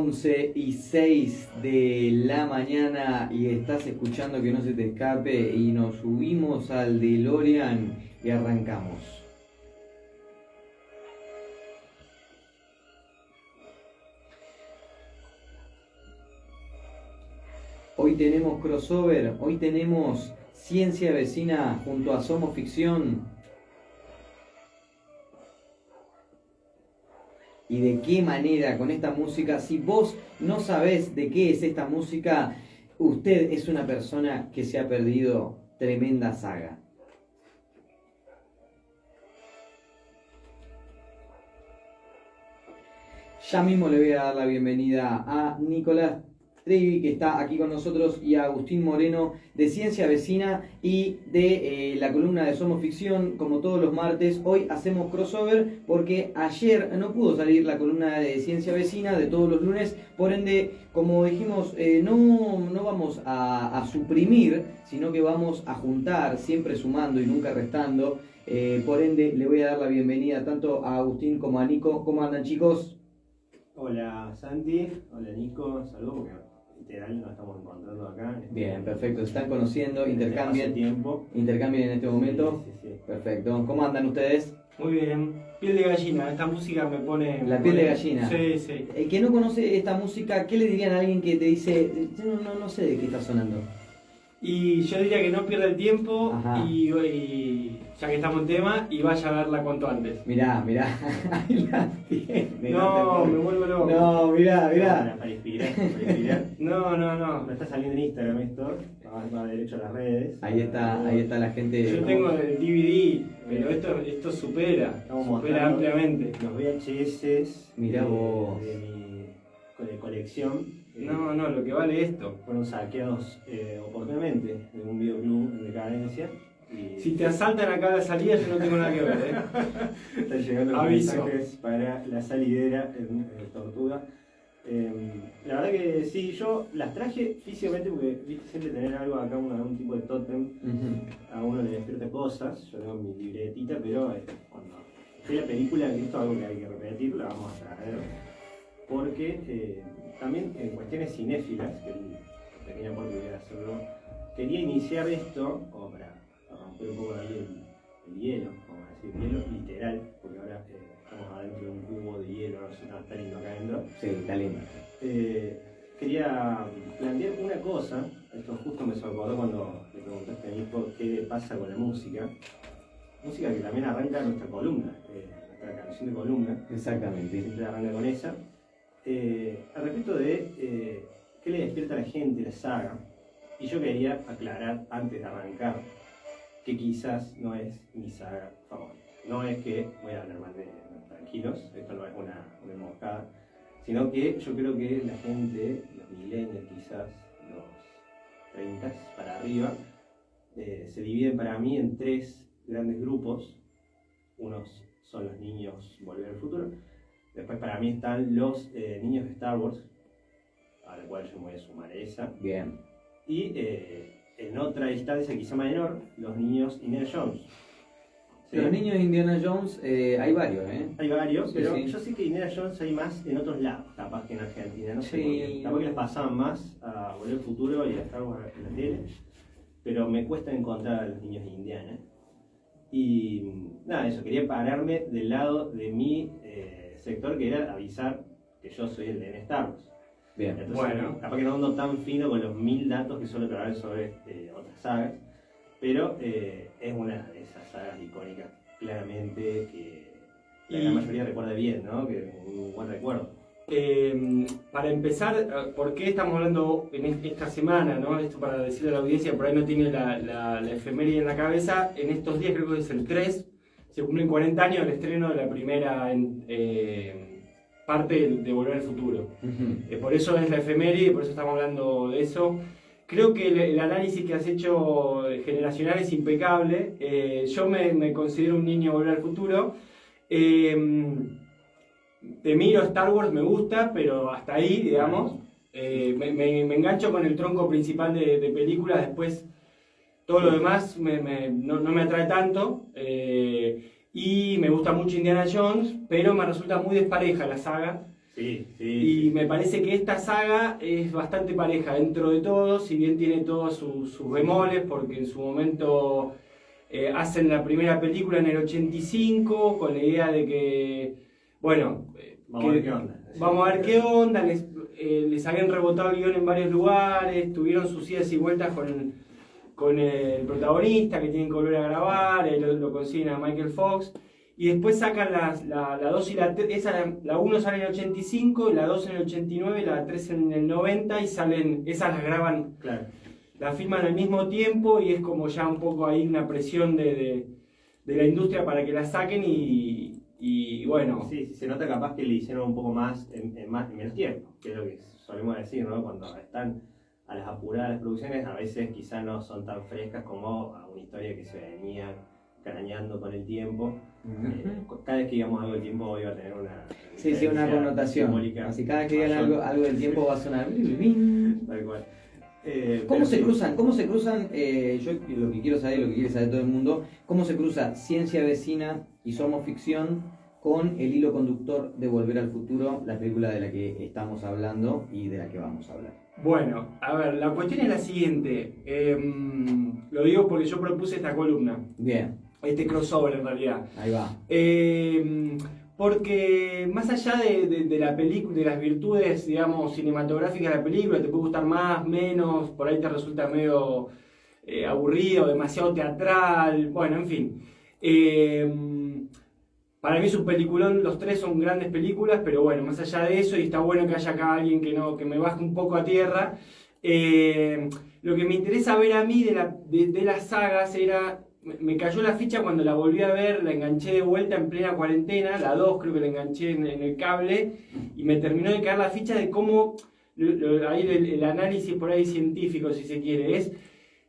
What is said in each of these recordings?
11:06 de la mañana y estás escuchando Que No Se Te Escape y nos subimos al DeLorean y arrancamos. Hoy tenemos crossover, hoy tenemos Ciencia Vecina junto a Somos Ficción. ¿Y de qué manera con esta música? Si vos no sabés de qué es esta música, usted es una persona que se ha perdido tremenda saga. Ya mismo le voy a dar la bienvenida a Nicolás Trevi, que está aquí con nosotros, y a Agustín Moreno de Ciencia Vecina y de la columna de Somos Ficción, como todos los martes. Hoy hacemos crossover porque ayer no pudo salir la columna de Ciencia Vecina de todos los lunes, por ende, como dijimos, no vamos a suprimir, sino que vamos a juntar, siempre sumando y nunca restando. Por ende, le voy a dar la bienvenida tanto a Agustín como a Nico. ¿Cómo andan, chicos? Hola Santi, hola Nico, saludos porque literal nos estamos encontrando acá. Bien, perfecto, se están conociendo, intercambien en este momento. Sí. Perfecto, ¿cómo andan ustedes? Muy bien, piel de gallina, esta música me pone... La piel de gallina. Sí. El que no conoce esta música, ¿qué le dirían a alguien que te dice, no sé de qué está sonando? Y yo diría que no pierda el tiempo y ya que estamos en tema, y vaya a verla cuanto antes. Mirá, ahí la tiene. No, me vuelvo loco. No, mirá. Para inspirar. No. No está saliendo en Instagram esto, va derecho a las redes. Ahí está la gente. Yo tengo el DVD, pero esto supera ampliamente. Los VHS Mirá vos. de mi colección. No, lo que vale esto. Fueron saqueados oportunamente de un videoclub en decadencia. Si te asaltan acá a la salida, yo no tengo nada que ver, Están llegando los Aviso. mensajes para la salidera en Tortuga. La verdad que sí, yo las traje físicamente porque viste siempre tener algo acá, algún tipo de tótem. A uno le despierta cosas. Yo tengo mi libretita, pero cuando fue la película, esto es algo que hay que repetir, la vamos a traer. Porque también en cuestiones cinéfilas, que el pequeño aporte que voy a hacerlo, quería iniciar esto como para romper un poco ahí el hielo, vamos a decir, hielo literal, porque ahora estamos adentro de un cubo de hielo, no está lindo acá adentro. Sí, está lindo. Quería plantear una cosa, esto justo me acordó cuando le preguntaste a Nico qué le pasa con la música que también arranca nuestra columna, nuestra canción de columna. Exactamente. Siempre arranca con esa. Al respecto de qué le despierta a la gente la saga, y yo quería aclarar antes de arrancar que quizás no es mi saga favorita. No es que voy a hablar mal de Tranquilos, esto no es una emboscada, sino que yo creo que la gente, los millennials quizás, los 30 para arriba, se dividen para mí en tres grandes grupos. Unos son los niños Volver al Futuro. Después para mí están los niños de Star Wars, a la cual yo me voy a sumar a esa. Bien. Y en otra distancia quizá menor, los niños Indiana Jones. ¿Sí? Los niños de Indiana Jones, hay varios, Hay varios, pero sí. yo sé que Indiana Jones hay más en otros lados, capaz que en Argentina. No sé Sí. por qué. Capaz que les pasaban más a Volver al Futuro y a Star Wars en la tele, pero me cuesta encontrar a los niños de Indiana. Y nada, eso, quería pararme del lado de mi sector, que era avisar que yo soy el de Star Wars. Bien. Entonces, Bueno. capaz que no ando tan fino con los 1000 datos que suelo traer sobre otras sagas, pero es una de esas sagas icónicas, claramente, que la gran mayoría recuerda bien, ¿no? Que un buen recuerdo. Para empezar, ¿por qué estamos hablando en esta semana, ¿no? Esto para decirle a la audiencia, por ahí no tiene la efeméride en la cabeza. En estos días, creo que es el 3, se cumplen 40 años del estreno de la primera parte de Volver al Futuro. Por eso es la efeméride, por eso estamos hablando de eso. Creo que el análisis que has hecho generacional es impecable. Yo me considero un niño Volver al Futuro. Te miro Star Wars, me gusta, pero hasta ahí, digamos. Me engancho con el tronco principal de películas, después todo lo demás no me atrae tanto. Y me gusta mucho Indiana Jones, pero me resulta muy despareja la saga. Sí, Y sí. me parece que esta saga es bastante pareja dentro de todo, si bien tiene todos sus bemoles, porque en su momento hacen la primera película en el 85 con la idea de que, bueno, Vamos a ver qué onda. vamos a ver qué onda, les habían rebotado el guión en varios lugares, tuvieron sus idas y vueltas con el protagonista que tienen que volver a grabar, lo consiguen a Michael Fox. Y después sacan la 2 y la 3, la 1 sale en el 85, la 2 en el 89, la 3 en el 90 y salen, esas las graban, Claro. las filman al mismo tiempo y es como ya un poco ahí una presión de la industria para que la saquen y bueno. Sí, se nota capaz que le hicieron un poco más en menos tiempo, que es lo que solemos decir, ¿no? Cuando están a las apuradas las producciones, a veces quizás no son tan frescas como a una historia que se venía craneando con el tiempo. Cada vez que digamos algo del tiempo iba a tener una una connotación. simbólica Así cada vez que digan mayor. algo del tiempo va a sonar. Tal cual. ¿Cómo Pero se sí. cruzan? Yo lo que quiero saber, lo que quiere saber todo el mundo, ¿cómo se cruza Ciencia Vecina y Somos Ficción con el hilo conductor de Volver al Futuro, la película de la que estamos hablando y de la que vamos a hablar? Bueno, a ver, la cuestión es la siguiente. Lo digo porque yo propuse esta columna, Bien, este crossover en realidad. ahí va. Porque más allá de la película, de las virtudes, digamos, cinematográficas de la película, te puede gustar más, menos, por ahí te resulta medio aburrido, demasiado teatral, bueno, en fin. Para mí es un peliculón, los tres son grandes películas, pero bueno, más allá de eso, y está bueno que haya acá alguien que me baje un poco a tierra, lo que me interesa ver a mí de las sagas era, me cayó la ficha cuando la volví a ver, la enganché de vuelta en plena cuarentena, la 2 creo que la enganché en el cable, y me terminó de caer la ficha de cómo, ahí el análisis por ahí científico, si se quiere, es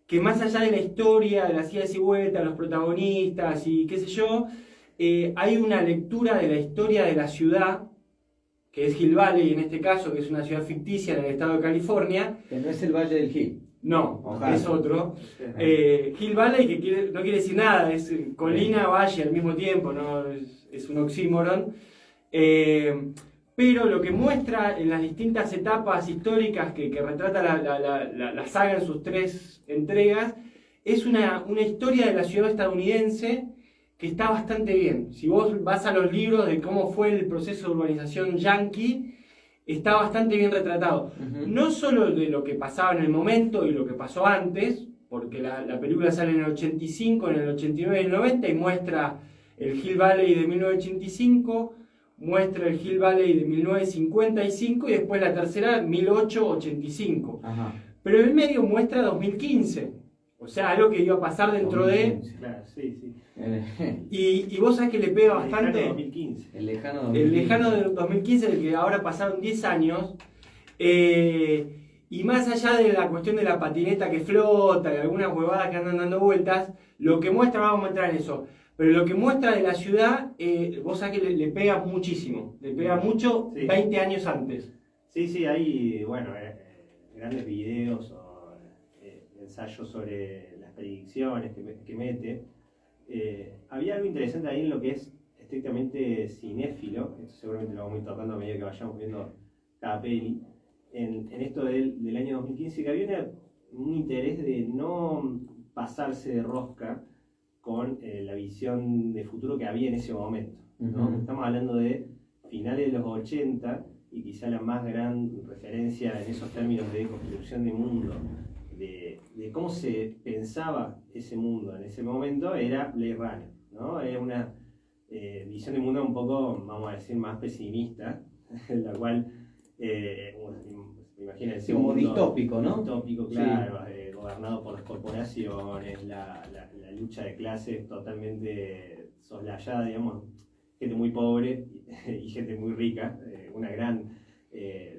que más allá de la historia, de las idas y vueltas, los protagonistas y qué sé yo, hay una lectura de la historia de la ciudad, que es Hill Valley en este caso, que es una ciudad ficticia en el estado de California. Que no es el Valle del Gil. No, Ojalá. es otro. Hill Valley, que no quiere decir nada, es colina, valle al mismo tiempo, ¿no? Es un oxímoron. Pero lo que muestra en las distintas etapas históricas que retrata la saga en sus tres entregas, es una historia de la ciudad estadounidense que está bastante bien. Si vos vas a los libros de cómo fue el proceso de urbanización yanqui, está bastante bien retratado. No solo de lo que pasaba en el momento y lo que pasó antes, porque la película sale en el 85, en el 89 y en el 90 y muestra el Hill Valley de 1985, muestra el Hill Valley de 1955 y después la tercera 1885. Ajá. Pero en el medio muestra 2015. O sea, algo que iba a pasar dentro de... Claro, sí. Y vos sabés que le pega bastante... El 2015. El lejano El 2015. lejano del 2015, del que ahora pasaron 10 años. Y más allá de la cuestión de la patineta que flota, de algunas huevadas que andan dando vueltas, lo que muestra, vamos a entrar en eso, pero lo que muestra de la ciudad, vos sabés que le pega muchísimo. Le pega mucho Sí. 20 años antes. Sí, hay, bueno, grandes videos o ensayos sobre las predicciones que mete. Había algo interesante ahí en lo que es estrictamente cinéfilo, esto seguramente lo vamos a ir tocando a medida que vayamos viendo cada peli, en esto del año 2015, que había un interés de no pasarse de rosca con la visión de futuro que había en ese momento, ¿no? Estamos hablando de finales de los 80 y quizá la más gran referencia en esos términos de construcción de mundo, de cómo se pensaba ese mundo en ese momento, era Blade Runner, ¿no? Era una visión de mundo un poco, vamos a decir, más pesimista, en la cual, imagínense, ese Como mundo distópico, ¿no? distópico, claro, gobernado por las corporaciones, la lucha de clases totalmente soslayada, digamos, gente muy pobre y gente muy rica, una gran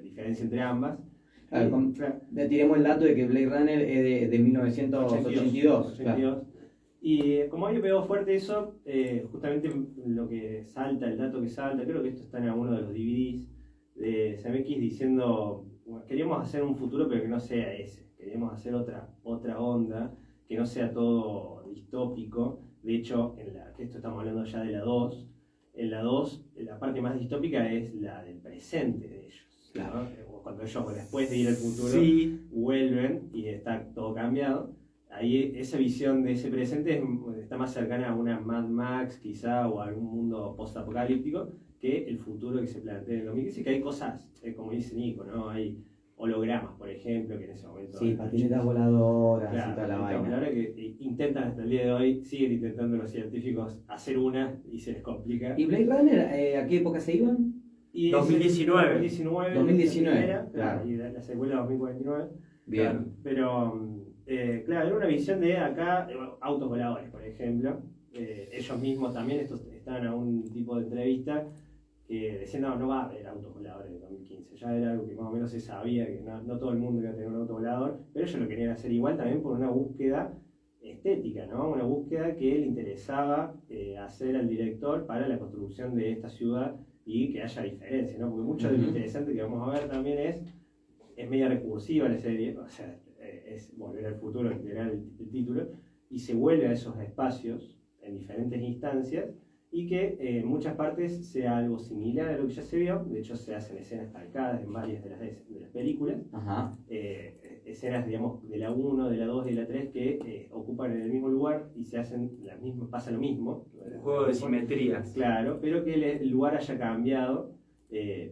diferencia entre ambas. Claro, tiremos el dato de que Blade Runner es de 1982. Claro. Y como había pegado fuerte eso, justamente lo que salta, el dato que salta, creo que esto está en alguno de los DVDs de CMX diciendo, bueno, queríamos hacer un futuro pero que no sea ese, queríamos hacer otra onda, que no sea todo distópico. De hecho, esto estamos hablando ya de la 2, en la 2 la parte más distópica es la del presente. presente de ellos. Claro. ¿No? Cuando ellos, después de ir al futuro, Sí. vuelven y está todo cambiado. Ahí esa visión de ese presente está más cercana a una Mad Max quizá o a algún mundo post-apocalíptico que el futuro que se plantea en el 2015, que hay cosas, como dice Nico, ¿no? Hay hologramas, por ejemplo, que en ese momento... Sí, patinetas voladoras Claro, y toda la patinetas vaina. voladoras que intentan hasta el día de hoy, siguen intentando los científicos hacer una y se les complica. ¿Y Blade Runner, a qué época se iban? Y 2019. 2019, la primera, claro. y la secuela 2049. Bien. Claro, pero, claro, era una visión de acá, autos voladores, por ejemplo. Ellos mismos también estaban a un tipo de entrevista que decían, no va a haber autos voladores en 2015. Ya era algo que más o menos se sabía, que no todo el mundo iba a tener un auto volador, pero ellos lo querían hacer igual también por una búsqueda estética, ¿no? Una búsqueda que le interesaba hacer al director para la construcción de esta ciudad y que haya diferencia, ¿no? Porque mucho de lo interesante que vamos a ver también es media recursiva la serie, o sea, es volver al futuro, literal el título, y se vuelve a esos espacios en diferentes instancias y que en muchas partes sea algo similar a lo que ya se vio. De hecho se hacen escenas calcadas en varias de las películas. Ajá. Escenas, digamos, de la 1, de la 2 y de la 3 que ocupan en el mismo lugar y se hacen pasa lo mismo. Un juego de simetrías. Claro, pero que el lugar haya cambiado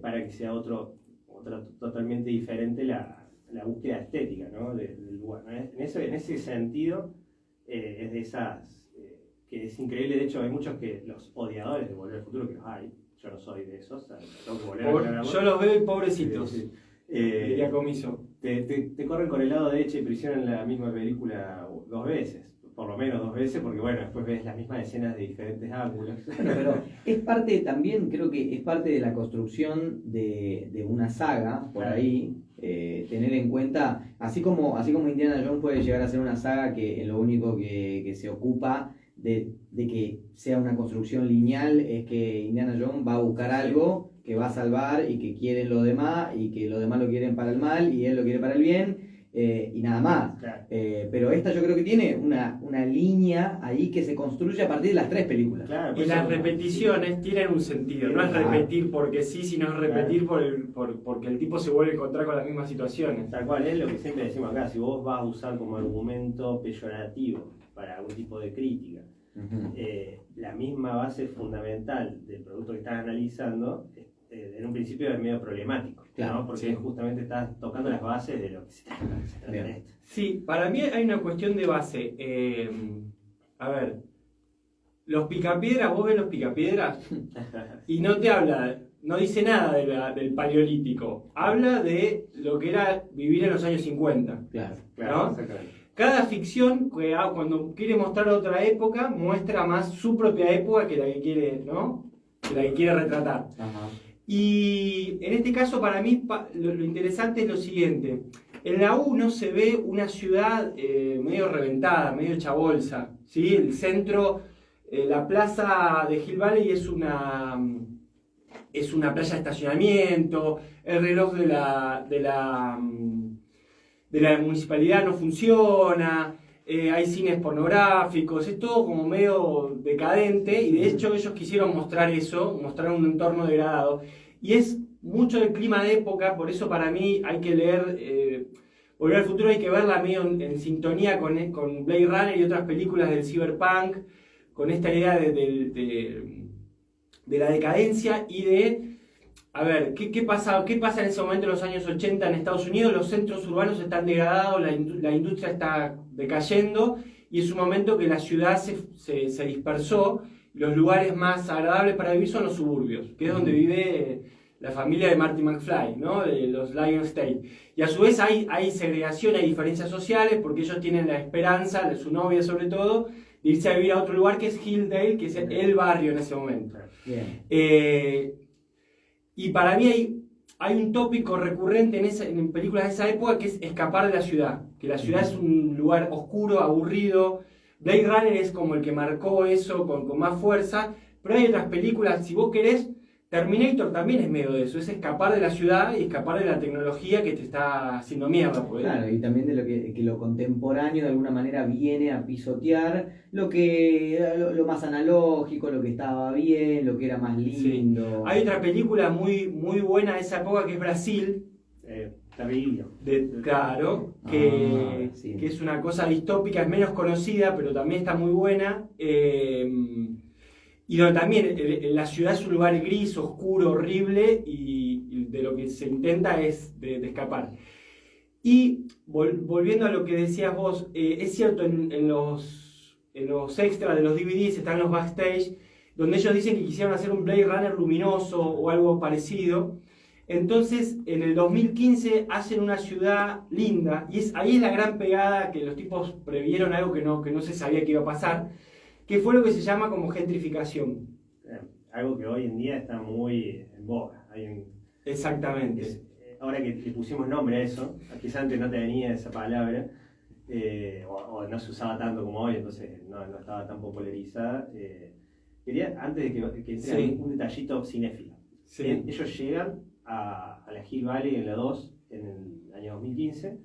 para que sea totalmente diferente la búsqueda estética, ¿no? del lugar, ¿no? En ese sentido es de esas que es increíble. De hecho hay muchos que los odiadores de Volver al Futuro, que los hay, yo no soy de esos, tengo que volver a ver Yo los veo y pobrecitos. Sí. Diría Comiso. Te corren con el lado de hecha y prisión en la misma película 2 veces, por lo menos 2 veces, porque bueno, después ves las mismas escenas de diferentes ángulos. Bueno, pero es parte también, creo que es parte de la construcción de una saga, por ahí, tener en cuenta, así como Indiana Jones puede llegar a ser una saga que lo único que se ocupa de que sea una construcción lineal es que Indiana Jones va a buscar algo que va a salvar y que quieren los demás y que los demás lo quieren para el mal y él lo quiere para el bien. Y nada más. Claro. Pero esta yo creo que tiene una línea ahí que se construye a partir de las 3 películas. Claro, Y pues las eso- repeticiones tienen un sentido, no es repetir porque sí, sino es repetir porque el tipo se vuelve a encontrar con las mismas situaciones. Tal cual, es lo que siempre decimos acá, si vos vas a usar como argumento peyorativo para algún tipo de crítica, Ujú. la misma base fundamental del producto que estás analizando, en un principio es medio problemático, Claro, ¿no? Porque sí. justamente estás tocando las bases de lo que se trata Bien. de esto. Sí, para mí hay una cuestión de base. A ver, los picapiedras, vos ves los picapiedras y no te habla, no dice nada del paleolítico, habla de lo que era vivir en los años 50. Claro. ¿No? Exactamente. Cada ficción, cuando quiere mostrar otra época, muestra más su propia época que la que quiere, ¿no? Que la que quiere retratar. Ajá. Y en este caso, para mí, lo interesante es lo siguiente. En la 1 se ve una ciudad medio reventada, medio hecha bolsa, ¿sí? El centro, la plaza de Hill Valley es una playa de estacionamiento, el reloj de la municipalidad no funciona, hay cines pornográficos, es todo como medio decadente y de hecho ellos quisieron mostrar eso, mostrar un entorno degradado y es mucho del clima de época, por eso para mí hay que leer Volver al Futuro, hay que verla medio en sintonía con Blade Runner y otras películas del cyberpunk, con esta idea de la decadencia y de... A ver, ¿qué pasa en ese momento en los años 80 en Estados Unidos? Los centros urbanos están degradados, la industria está decayendo y es un momento que la ciudad se dispersó. Los lugares más agradables para vivir son los suburbios, que es donde vive la familia de Marty McFly, ¿no? De los Lion State. Y a su vez hay segregación, hay diferencias sociales, porque ellos tienen la esperanza, su novia sobre todo, de irse a vivir a otro lugar que es Hilldale, que es el barrio en ese momento. Bien. Y para mí hay un tópico recurrente en películas de esa época que es escapar de la ciudad. Que la ciudad es un lugar oscuro, aburrido. Blade Runner es como el que marcó eso con más fuerza. Pero hay otras películas, si vos querés, Terminator también es medio de eso, es escapar de la ciudad y escapar de la tecnología que te está haciendo mierda. Porque... Claro, y también de lo que lo contemporáneo de alguna manera viene a pisotear lo más analógico, lo que estaba bien, lo que era más lindo. Sí. Hay otra película muy, muy buena de esa época que es Brasil. Terrible. Claro, sí. que es una cosa distópica, es menos conocida, pero también está muy buena. Y donde también la ciudad es un lugar gris, oscuro, horrible, y de lo que se intenta es de escapar. Y volviendo a lo que decías vos, es cierto, en los extras de los DVDs están los backstage, donde ellos dicen que quisieron hacer un Blade Runner luminoso o algo parecido. Entonces, en el 2015 hacen una ciudad linda, y ahí es la gran pegada que los tipos previeron algo que no se sabía que iba a pasar, que fue lo que se llama como gentrificación. Algo que hoy en día está muy en boga. Exactamente. Ahora que le pusimos nombre a eso, quizás antes no te venía esa palabra, o no se usaba tanto como hoy, entonces no estaba tan popularizada. Quería, antes de que entre, Sí. un detallito cinéfilo. Sí. Ellos llegan a la Hill Valley en la 2 en el año 2015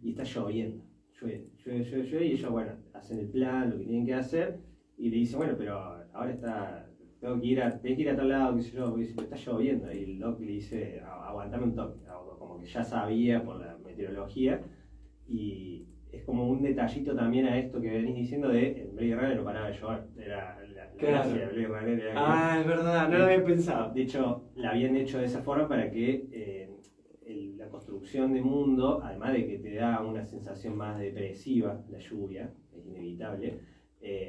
y está lloviendo. Llueve, y ellos, bueno, hacen el plan, lo que tienen que hacer, y le dicen, bueno, pero ahora tenés que ir a tal lado, qué sé yo, y dice, pero está lloviendo. Y el doc le dice, aguantame un toque, como que ya sabía por la meteorología, y es como un detallito también a esto que venís diciendo de en Blade Runner no paraba de llover, era la gracia de Blade Runner. Es verdad, no lo había pensado. De hecho, la habían hecho de esa forma para que la construcción de mundo, además de que te da una sensación más depresiva, la lluvia, es inevitable,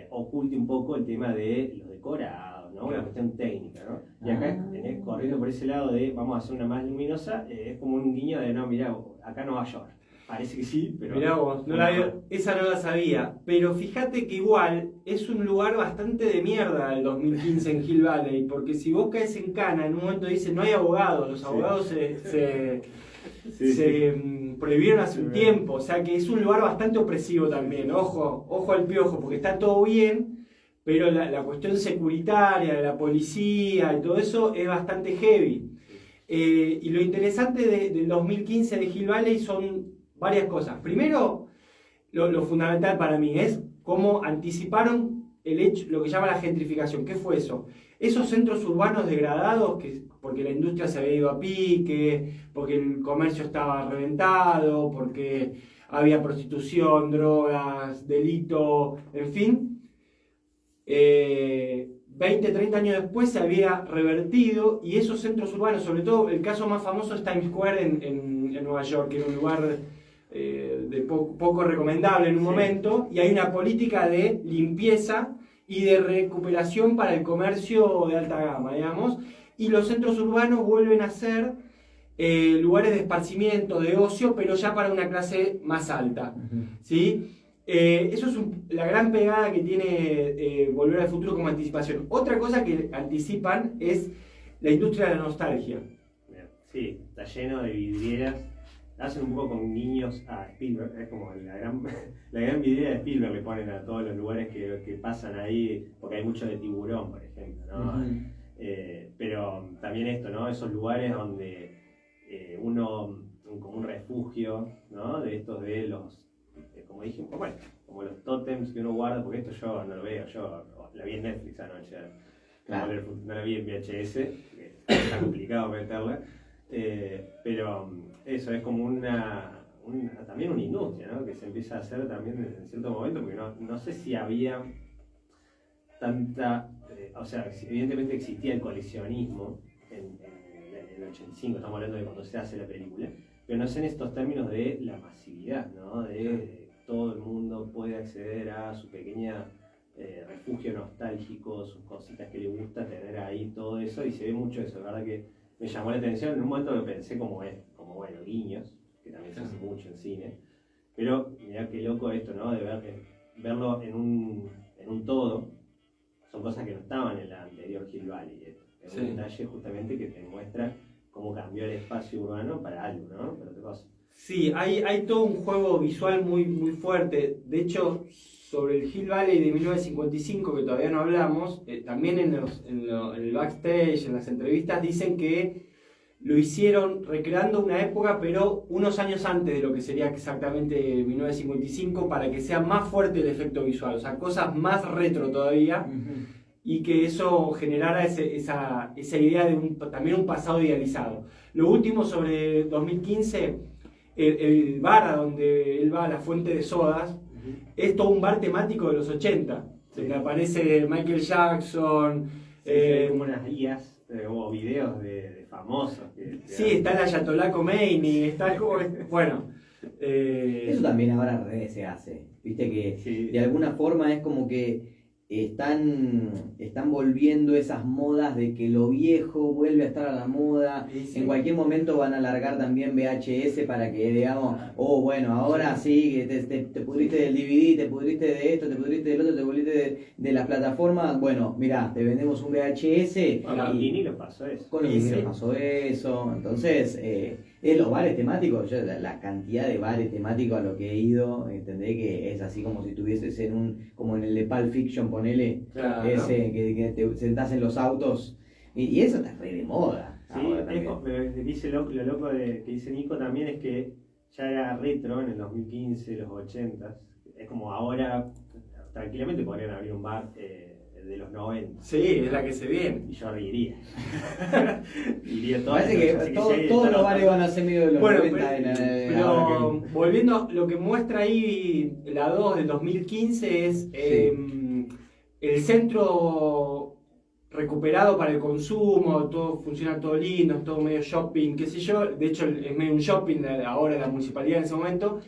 oculte un poco el tema de los decorados, ¿no? Una cuestión técnica, ¿no? Y acá tenés corriendo por ese lado de vamos a hacer una más luminosa, es como un guiño de no, mirá, acá no va a llover. Parece que sí, pero... Mirá vos, esa no la sabía, pero fíjate que igual es un lugar bastante de mierda el 2015 en Hill Valley, porque si vos caes en cana, en un momento dicen no hay abogados, los abogados se prohibieron hace un tiempo, o sea que es un lugar bastante opresivo también, ojo al piojo, porque está todo bien, pero la cuestión securitaria de la policía y todo eso es bastante heavy. Y lo interesante del 2015 de Hill Valley son varias cosas. Primero, lo fundamental para mí es cómo anticiparon lo que llama la gentrificación. ¿Qué fue eso? Esos centros urbanos degradados, porque la industria se había ido a pique, porque el comercio estaba reventado, porque había prostitución, drogas, delito, en fin. 20, 30 años después se había revertido y esos centros urbanos, sobre todo el caso más famoso es Times Square en Nueva York, que era un lugar poco recomendable en un momento, y hay una política de limpieza y de recuperación para el comercio de alta gama, digamos, y los centros urbanos vuelven a ser lugares de esparcimiento, de ocio, pero ya para una clase más alta, ¿sí? Eso es la gran pegada que tiene Volver al Futuro como anticipación. Otra cosa que anticipan es la industria de la nostalgia. Sí, está lleno de vidrieras. Hacen un poco con guiños a Spielberg, es como la gran vidriera de Spielberg le ponen a todos los lugares que pasan ahí, porque hay mucho de tiburón, por ejemplo, ¿no? Pero también esto, ¿no? Esos lugares donde como un refugio, ¿no? De estos de los, como dije, bueno, como los tótems que uno guarda, porque esto yo no lo veo, yo la vi en Netflix anoche, claro. No la vi en VHS, está complicado meterla. Pero eso es como también una industria, ¿no? Que se empieza a hacer también en cierto momento, porque no sé si había tanta, o sea, evidentemente existía el coleccionismo en el 85, estamos hablando de cuando se hace la película, pero no sé en estos términos de la masividad, ¿no? De todo el mundo puede acceder a su pequeña refugio nostálgico, sus cositas que le gusta tener ahí, todo eso, y se ve mucho eso, la verdad que me llamó la atención, en un momento lo pensé como bueno, guiños, que también se hace mucho en cine, pero mirá qué loco esto, ¿no? De verlo en un todo, son cosas que no estaban en la anterior Hill Valley, es un detalle justamente que te muestra cómo cambió el espacio urbano para algo, ¿no? Para otra cosa. Sí, hay todo un juego visual muy, muy fuerte. De hecho, sobre el Hill Valley de 1955, que todavía no hablamos, también en el backstage, en las entrevistas, dicen que lo hicieron recreando una época, pero unos años antes de lo que sería exactamente 1955, para que sea más fuerte el efecto visual, o sea, cosas más retro todavía, y que eso generara esa idea de también un pasado idealizado. Lo último sobre 2015, el bar a donde él va, la fuente de sodas, es todo un bar temático de los 80, donde aparece Michael Jackson. Hay como unas guías o videos de famosos. Sí, está el Ayatollah Khomeini, está el... Bueno. Eso también ahora al revés se hace. Viste que Sí. de alguna forma es como que están volviendo esas modas de que lo viejo vuelve a estar a la moda. Sí. En cualquier momento van a largar también VHS para que digamos, oh bueno, ahora sí, te pudriste del DVD, te pudriste de esto, te pudriste del otro, te pudriste de las plataformas. Bueno, mirá, te vendemos un VHS. Con los vinilos pasó eso. Con los vinilos pasó eso. Entonces, los bares temáticos, yo la cantidad de bares temáticos a lo que he ido, entendé que es así como si estuvieses como en el de Pulp Fiction, ponele, Claro. ese que te sentás en los autos, y eso está re de moda. Sí, ahora también. lo que dice lo loco que dice Nico también es que ya era retro en el 2015, los 80. Es como ahora, tranquilamente podrían abrir un bar de los 90. Sí, es la que se viene. Y yo iría. Iría todo. Parece que todos los bares van a ser medio de los Bueno, 90. pero volviendo, lo que muestra ahí la 2 del 2015 es el centro recuperado para el consumo, todo funciona todo lindo, es todo medio shopping, qué sé yo. De hecho, es medio un shopping ahora la municipalidad en ese momento.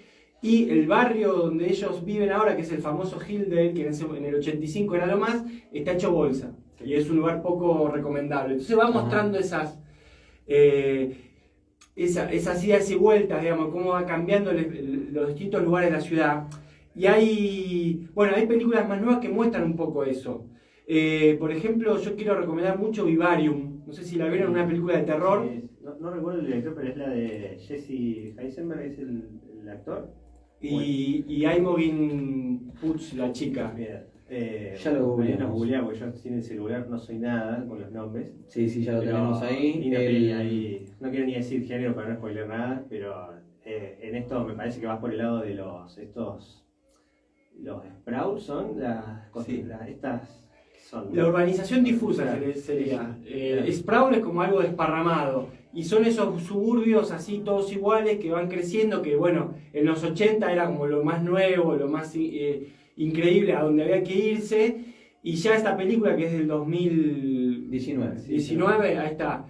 Y el barrio donde ellos viven ahora, que es el famoso Hillsdale, que en el 85 era lo más, está hecho bolsa. Y es un lugar poco recomendable. Entonces va mostrando esas idas y vueltas, digamos, cómo va cambiando los distintos lugares de la ciudad. Y hay películas más nuevas que muestran un poco eso. Por ejemplo, yo quiero recomendar mucho Vivarium. No sé si la vieron, una película de terror. No recuerdo el director, pero es la de Jesse Eisenberg, es el actor. Y Imogen Poots, la chica. Bien. Ya lo googleamos. Porque yo sin el celular no soy nada con los nombres. Sí, ya lo Pero tenemos ahí. linda peli ahí. No quiero ni decir género para no spoiler nada, pero en esto me parece que vas por el lado de los sprouts, son estas son. La urbanización difusa sería. Sprawl es como algo desparramado. Y son esos suburbios así todos iguales que van creciendo, que bueno, en los 80 era como lo más nuevo, lo más increíble, a donde había que irse. Y ya esta película, que es del 2019, ahí está.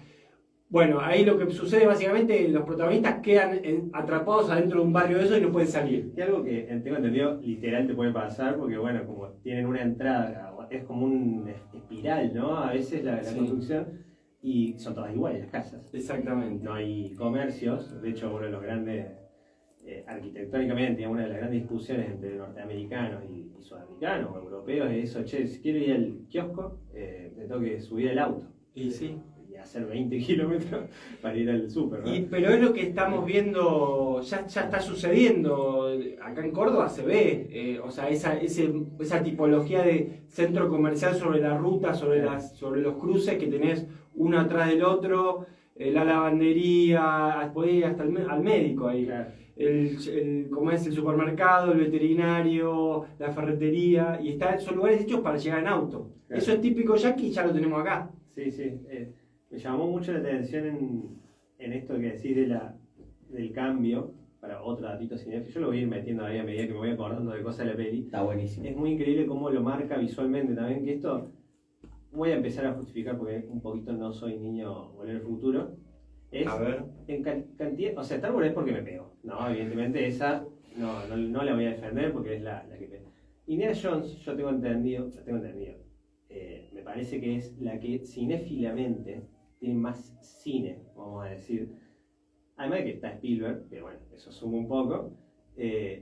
Bueno, ahí lo que sucede básicamente, los protagonistas quedan atrapados adentro de un barrio de eso y no pueden salir. Y algo que tengo entendido, literal te puede pasar, porque bueno, como tienen una entrada, es como un espiral, ¿no? A veces la construcción, y son todas iguales las casas. Exactamente. No hay comercios, de hecho uno de los grandes, arquitectónicamente, una de las grandes discusiones entre norteamericanos y sudamericanos o europeos es eso, che, si quiero ir al kiosco, me tengo que subir el auto. Y sí. Hacer 20 kilómetros para ir al súper, ¿no? Pero es lo que estamos viendo, ya está sucediendo, acá en Córdoba se ve, o sea, esa tipología de centro comercial sobre la ruta, sobre los cruces que tenés uno atrás del otro, la lavandería, podés ir hasta al médico ahí. Claro. Como es el supermercado, el veterinario, la ferretería, y son lugares hechos para llegar en auto. Claro. Eso es típico yaqui y ya lo tenemos acá. Sí. Me llamó mucho la atención en esto que decís del cambio, para otro datito cinéfilo. Yo lo voy a ir metiendo ahí a medida que me voy acordando de cosas de la peli. Está buenísimo. Es muy increíble cómo lo marca visualmente también, que esto voy a empezar a justificar porque un poquito no soy niño Volver al Futuro. Es A ver. en cantidad, o sea, Star Wars es porque me pego. No, evidentemente esa no la voy a defender porque es la que pega. Indiana Jones, yo tengo entendido, me parece que es la que cinéfilamente tiene más cine, vamos a decir. Además de que está Spielberg, que bueno, eso suma un poco.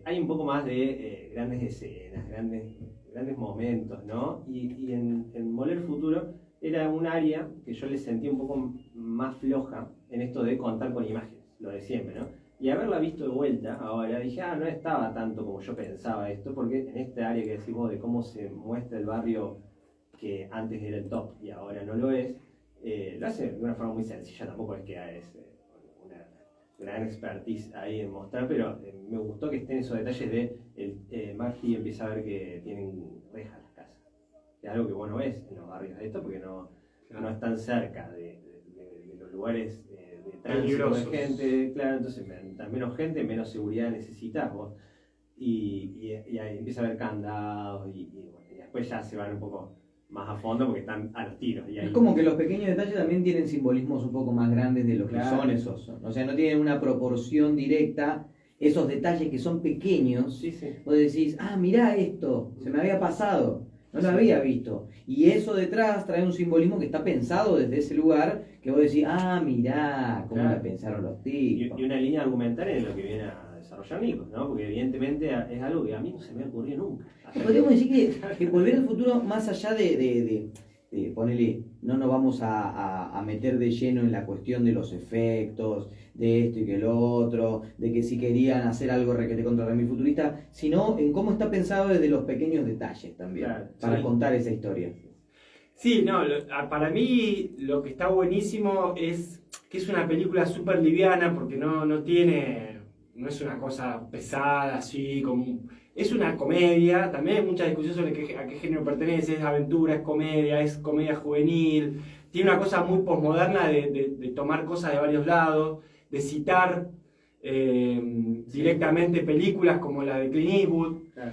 Hay un poco más de grandes escenas, grandes momentos, ¿no? Y en Volver al Futuro era un área que yo le sentía un poco más floja en esto de contar con imágenes, lo de siempre, ¿no? Y haberla visto de vuelta ahora, dije, no estaba tanto como yo pensaba esto, porque en esta área que decís vos de cómo se muestra el barrio que antes era el top y ahora no lo es, lo hace de una forma muy sencilla, tampoco es que es una gran expertise ahí en mostrar, pero me gustó que estén esos detalles de Maggie empieza a ver que tienen rejas las casas. Es algo que vos no ves en los barrios de esto, porque no están cerca de los lugares de tránsito de gente, claro, entonces menos gente, menos seguridad necesitas vos. Y ahí empieza a haber candados y después ya se van un poco más a fondo porque están a los tiros. Y ahí... Es como que los pequeños detalles también tienen simbolismos un poco más grandes de lo que son esos. O sea, no tienen una proporción directa. Esos detalles que son pequeños, vos decís, mirá esto, se me había pasado, no lo había visto. Y eso detrás trae un simbolismo que está pensado desde ese lugar, que vos decís, mirá, cómo la pensaron los tipos. Y una línea argumentaria en lo que viene a desarrollar Nico, ¿no? Porque evidentemente es algo que a mí no se me ocurrió nunca. Podríamos decir que Volver al Futuro, más allá de ponele, no nos vamos a meter de lleno en la cuestión de los efectos, de esto y que lo otro, de que si querían hacer algo requete contra remil futurista, sino en cómo está pensado desde los pequeños detalles también, para contar esa historia. Sí, no, para mí lo que está buenísimo es que es una película súper liviana porque no es una cosa pesada así, es una comedia, también hay mucha discusión sobre a qué género pertenece, es aventura, es comedia juvenil, tiene una cosa muy posmoderna de tomar cosas de varios lados, de citar directamente películas como la de Clint Eastwood. Claro.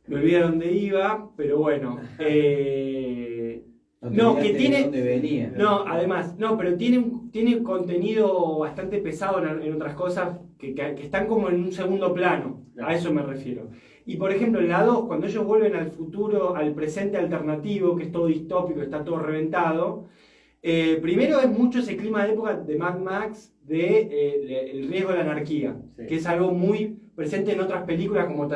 Me olvidé dónde iba, pero bueno. Que tiene... ¿Dónde venía? No, además, pero tiene contenido bastante pesado en otras cosas que están como en un segundo plano. A eso me refiero. Y por ejemplo, en la 2, cuando ellos vuelven al futuro, al presente alternativo, que es todo distópico, está todo reventado, primero es mucho ese clima de época de Mad Max, el riesgo de la anarquía, que es algo muy presente en otras películas como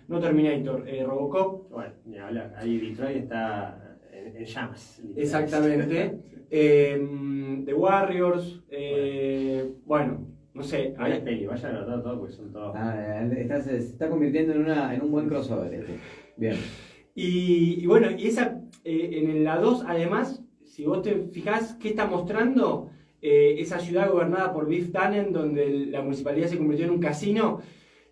no Terminator, Robocop. Bueno, ni hablar, ahí Detroit está en llamas. Exactamente. The Warriors, bueno, no sé. Vayan a anotar todo porque son todos. Se está convirtiendo en un buen crossover. Bien. Y bueno, y esa, en la 2 además, si vos te fijás, ¿qué está mostrando? Esa ciudad gobernada por Biff Tannen, donde la municipalidad se convirtió en un casino.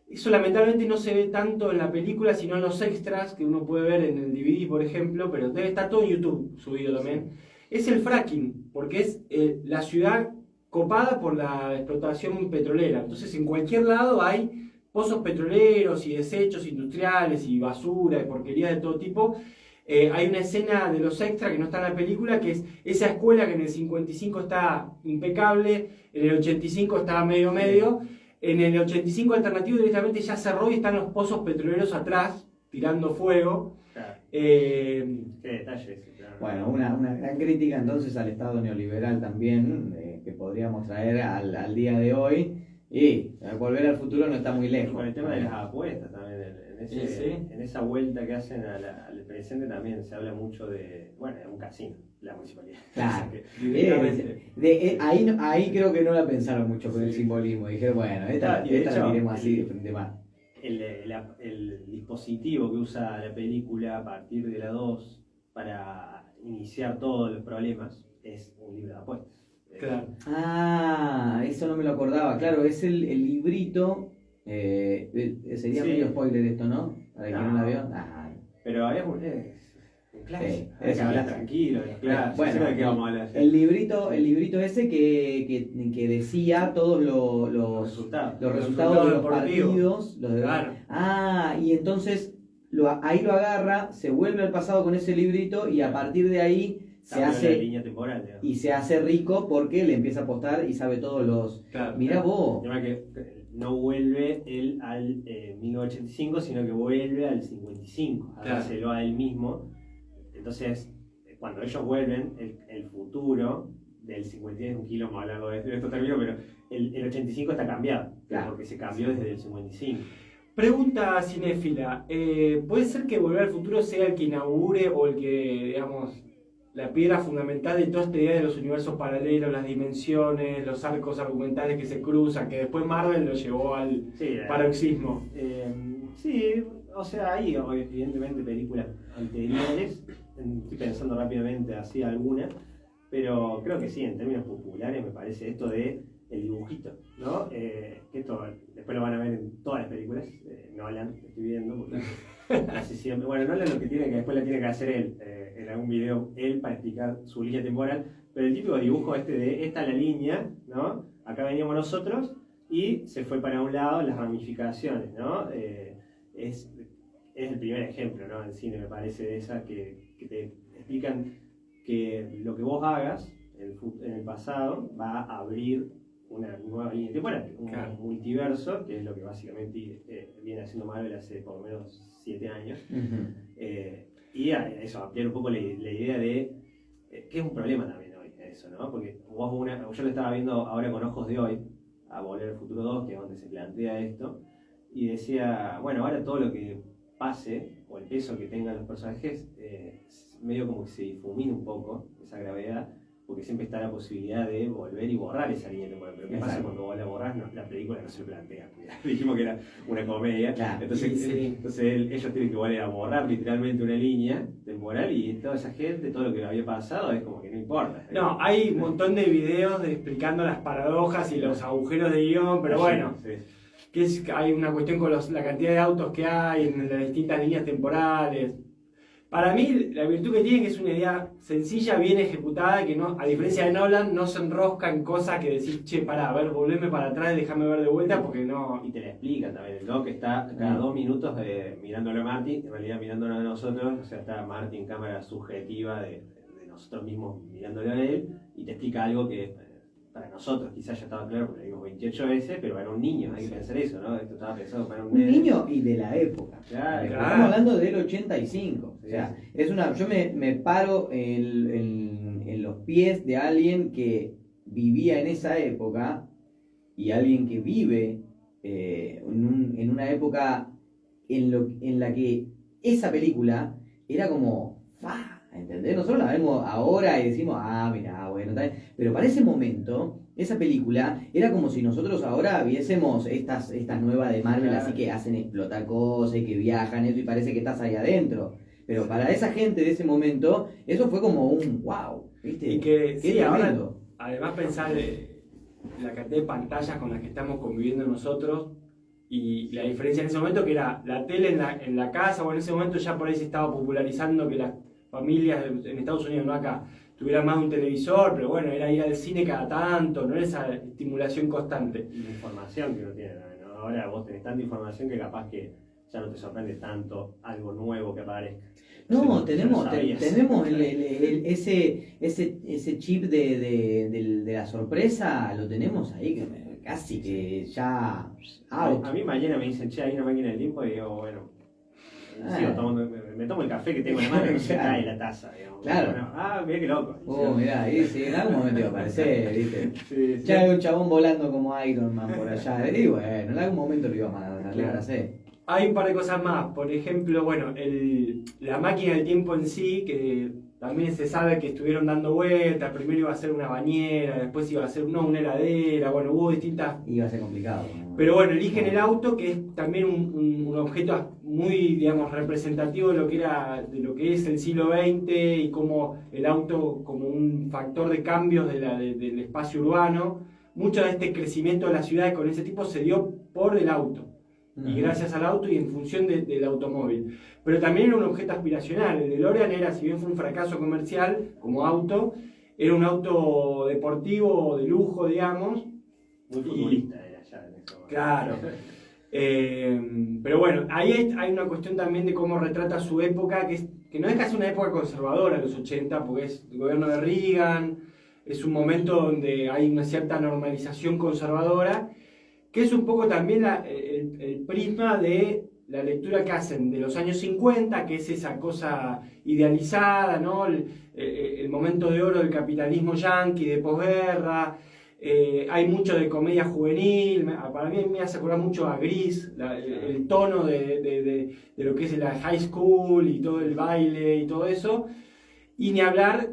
Eso lamentablemente no se ve tanto en la película, sino en los extras que uno puede ver en el DVD, por ejemplo, pero debe estar todo en YouTube subido también. Es el fracking, porque es la ciudad copada por la explotación petrolera. Entonces en cualquier lado hay pozos petroleros y desechos industriales y basura y porquería de todo tipo. Hay una escena de los extras que no está en la película, que es esa escuela que en el 55 está impecable, en el 85 está medio, en el 85 alternativo directamente ya cerró y están los pozos petroleros atrás, tirando fuego. Claro. Qué detalle ese, claro. Bueno, una gran crítica entonces al Estado neoliberal también, que podríamos traer al día de hoy, y Volver al Futuro no está muy lejos. Con el tema de las apuestas también, en esa vuelta que hacen al presente también se habla mucho de un casino, la municipalidad. Claro. Ahí creo que no la pensaron mucho con el simbolismo. Dijeron, bueno, esta la miremos así de frente más. El dispositivo que usa la película a partir de la 2 para iniciar todos los problemas es un libro de apuestas. Claro. Eso no me lo acordaba. Claro, es el librito. Sería medio spoiler esto, ¿no? Para quien no la vio. Pero es un clásico. Es hablar tranquilo. Bueno, ¿de qué vamos a hablar? El librito ese que decía todos los resultados de los partidos. Claro. Y entonces ahí lo agarra, se vuelve al pasado con ese librito y a partir de ahí se hace línea temporal, y se hace rico porque le empieza a apostar y sabe todos los. Claro. Mirá vos. No vuelve él al 1985, sino que vuelve al 55, a dárselo a él mismo. Entonces, cuando ellos vuelven, el futuro del 53 es un quilombo hablando de esto término, pero el 85 está cambiado, porque se cambió desde el 55. Pregunta cinéfila, ¿puede ser que Volver al Futuro sea el que inaugure o el que, digamos, la piedra fundamental de toda esta idea de los universos paralelos, las dimensiones, los arcos argumentales que se cruzan, que después Marvel lo llevó al paroxismo. Sí, o sea, hay evidentemente películas anteriores, estoy pensando rápidamente así algunas, pero creo que sí, en términos populares me parece esto de el dibujito, ¿no? Que esto después lo van a ver en todas las películas, Nolan, estoy viendo, porque casi siempre, bueno, Nolan lo que tiene que después la tiene que hacer él, en algún video, él para explicar su línea temporal, pero el típico dibujo de esta es la línea, ¿no? Acá veníamos nosotros y se fue para un lado las ramificaciones, ¿no? Es el primer ejemplo, ¿no? En cine me parece de esas que te explican que lo que vos hagas en el pasado va a abrir una nueva línea temporal, un multiverso, que es lo que básicamente viene haciendo Marvel hace por lo menos 7 años. Y a eso, ampliar un poco la idea de que es un problema también hoy, eso, ¿no? Porque yo lo estaba viendo ahora con ojos de hoy, a Volver al Futuro 2, que es donde se plantea esto, y decía, bueno, ahora todo lo que pase, o el peso que tengan los personajes, medio como que se difumina un poco esa gravedad, porque siempre está la posibilidad de volver y borrar esa línea temporal. Pero ¿qué pasa cuando vos la borrás? No, la película no se plantea. Dijimos que era una comedia. Claro, entonces ellos tienen que volver a borrar literalmente una línea temporal y toda esa gente, todo lo que había pasado, es como que no importa. No, hay un montón de videos explicando las paradojas y los agujeros de guión, pero bueno. Que hay una cuestión con la cantidad de autos que hay en las distintas líneas temporales. Para mí, la virtud que tiene es que es una idea sencilla, bien ejecutada, que no, a diferencia de Nolan, no se enrosca en cosas que decís, che, pará, a ver, volveme para atrás, déjame ver de vuelta, porque no... Y te la explican también, el Doc está cada 2 minutos mirándolo a Marty, en realidad mirándolo a nosotros, o sea, está Marty en cámara subjetiva de nosotros mismos mirándolo a él, y te explica algo que para nosotros quizás ya estaba claro, porque lo vimos 28 veces, pero para un niño hay que pensar eso, ¿no? Esto estaba pensado para un niño y de la época. Claro. Estamos hablando del 85. O sea, es yo me paro en los pies de alguien que vivía en esa época y alguien que vive en una época en la que esa película era como... ¿Entendés? Nosotros la vemos ahora y decimos, mirá, bueno, tal. Pero para ese momento, esa película era como si nosotros ahora viésemos estas nuevas de Marvel, así que hacen explotar cosas y que viajan eso y parece que estás ahí adentro. Pero para esa gente de ese momento, eso fue como un wow, ¿viste? Y que sí, ahora, además pensar la cantidad de pantallas con las que estamos conviviendo nosotros y la diferencia en ese momento que era la tele en la casa, o en ese momento ya por ahí se estaba popularizando que las familias en Estados Unidos, no acá, tuvieran más de un televisor, pero bueno, era ir al cine cada tanto, no era esa estimulación constante. Y la información que uno tiene también, ¿no? Ahora vos tenés tanta información que capaz que ya no te sorprende tanto algo nuevo que aparezca. No, tenemos ese chip de la sorpresa, lo tenemos ahí, que casi que ya out. A mí mañana me dicen, che, hay una máquina del tiempo, y digo, bueno, me tomo el café que tengo en la mano y no se cae la taza, digamos. Claro. Bueno, mirá qué loco. Mirá, ahí sí, en algún momento iba a aparecer, ¿viste? Ya hay un chabón volando como Iron Man por allá, y bueno, en algún momento lo íbamos a hacer. Hay un par de cosas más, por ejemplo, bueno, la máquina del tiempo en sí, que también se sabe que estuvieron dando vueltas, primero iba a ser una bañera, después iba a ser una heladera, bueno, hubo distintas... Iba a ser complicado, ¿no? Pero bueno, eligen el auto, que es también un objeto muy, digamos, representativo de lo que es el siglo XX y como el auto como un factor de cambios del espacio urbano. Mucho de este crecimiento de las ciudades con ese tipo se dio por el auto. Y gracias al auto y en función del automóvil. Pero también era un objeto aspiracional. El DeLorean era, si bien fue un fracaso comercial como auto, era un auto deportivo de lujo, digamos. Muy futurista era ya en eso. Claro. Pero bueno, ahí hay una cuestión también de cómo retrata su época, que no es casi una época conservadora, los 80, porque es el gobierno de Reagan, es un momento donde hay una cierta normalización conservadora, que es un poco también el prisma de la lectura que hacen de los años 50, que es esa cosa idealizada, ¿no? El momento de oro del capitalismo yanqui de posguerra. Hay mucho de comedia juvenil, para mí me hace acordar mucho a Gris, el tono de lo que es la high school y todo el baile y todo eso. Y ni hablar,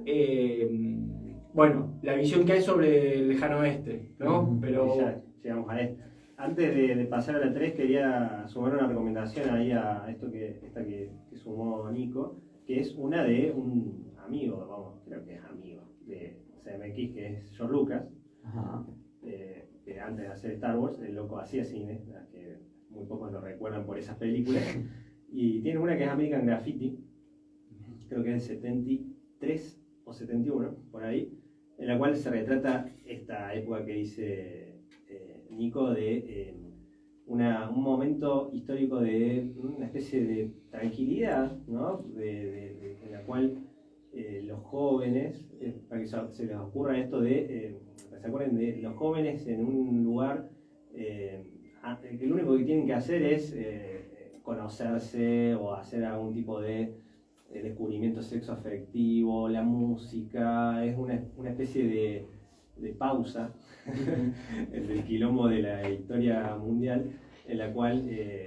bueno, la visión que hay sobre el lejano oeste, ¿no? Pero... Ya llegamos a esto. Antes de pasar a la 3, quería sumar una recomendación ahí a esta que sumó Nico, que es una de un amigo, vamos, creo que es amigo de CMX, que es George Lucas. Ajá. Que antes de hacer Star Wars, el loco hacía cine, que muy pocos lo recuerdan por esas películas. Y tiene una que es American Graffiti, creo que es el 73 o 71, por ahí, en la cual se retrata esta época que dice Nico de un momento histórico de una especie de tranquilidad, ¿no? En la cual los jóvenes, para que se les ocurra esto de, ¿se acuerdan de los jóvenes en un lugar que lo único que tienen que hacer es conocerse o hacer algún tipo de descubrimiento sexoafectivo, la música, es una especie de pausa entre el quilombo de la historia mundial, en la cual